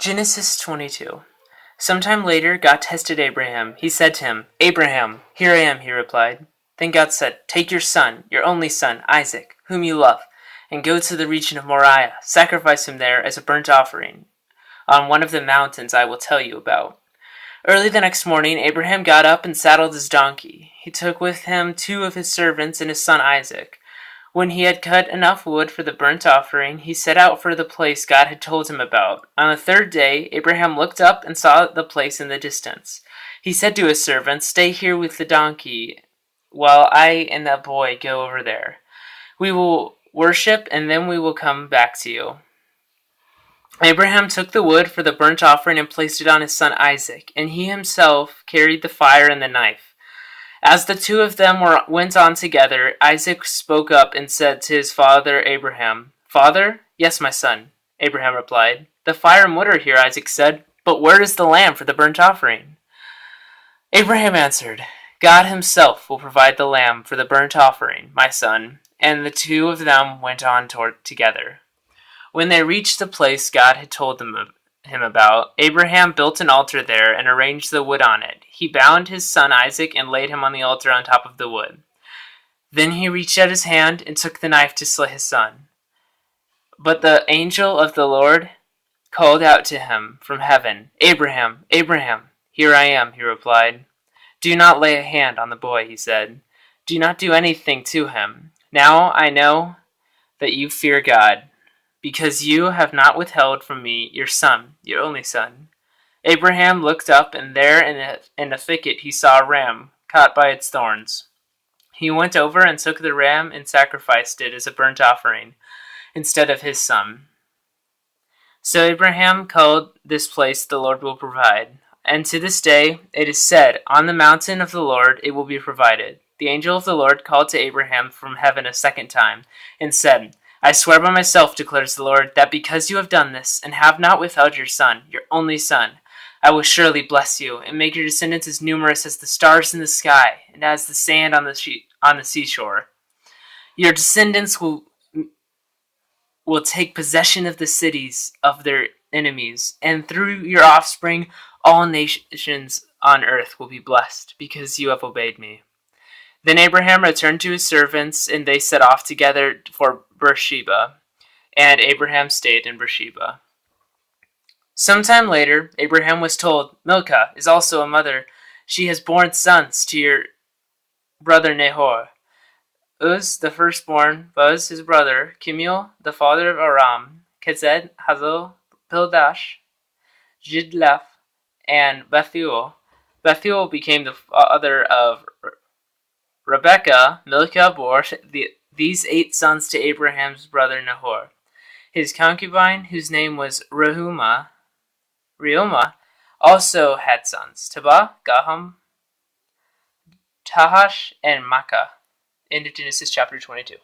Genesis 22. Sometime later, God tested Abraham. He said to him, "Abraham." "Here I am," he replied. Then God said, "Take your son, your only son, Isaac, whom you love, and go to the region of Moriah. Sacrifice him there as a burnt offering on one of the mountains I will tell you about." Early the next morning, Abraham got up and saddled his donkey. He took with him 2 of his servants and his son Isaac. When he had cut enough wood for the burnt offering, he set out for the place God had told him about. On the 3rd day, Abraham looked up and saw the place in the distance. He said to his servants, "Stay here with the donkey while I and the boy go over there. We will worship, and then we will come back to you." Abraham took the wood for the burnt offering and placed it on his son Isaac, and he himself carried the fire and the knife. As the 2 of them went on together, Isaac spoke up and said to his father Abraham, "Father?" "Yes, my son," Abraham replied. "The fire and wood are here," Isaac said, "but where is the lamb for the burnt offering?" Abraham answered, "God himself will provide the lamb for the burnt offering, my son." And the 2 of them went on together. When they reached the place God had told him about, Abraham built an altar there and arranged the wood on it. He bound his son Isaac and laid him on the altar on top of the wood. Then he reached out his hand and took the knife to slay his son. But the angel of the Lord called out to him from heaven, "Abraham, Abraham." "Here I am," he replied. "Do not lay a hand on the boy," he said. "Do not do anything to him. Now I know that you fear God, because you have not withheld from me your son, your only son." Abraham looked up, and there in a thicket he saw a ram caught by its thorns. He went over and took the ram and sacrificed it as a burnt offering instead of his son. So Abraham called this place "The Lord will provide." And to this day it is said, "On the mountain of the Lord it will be provided." The angel of the Lord called to Abraham from heaven a 2nd time and said, "I swear by myself, declares the Lord, that because you have done this and have not withheld your son, your only son, I will surely bless you and make your descendants as numerous as the stars in the sky and as the sand on the seashore. Your descendants will take possession of the cities of their enemies, and through your offspring all nations on earth will be blessed, because you have obeyed me." Then Abraham returned to his servants, and they set off together for Beersheba, and Abraham stayed in Beersheba. Sometime later, Abraham was told, "Milcah is also a mother. She has borne sons to your brother Nahor. Uz, the firstborn, Buz, his brother, Kemuel, the father of Aram, Kezed, Hazo, Pildash, Jidlaph, and Bethuel. Bethuel became the father of Rebekah. Milcah bore these 8 sons to Abraham's brother Nahor. His concubine, whose name was Reumah, also had sons, Tabah, Gaham, Tahash, and Makkah. End of Genesis chapter 22.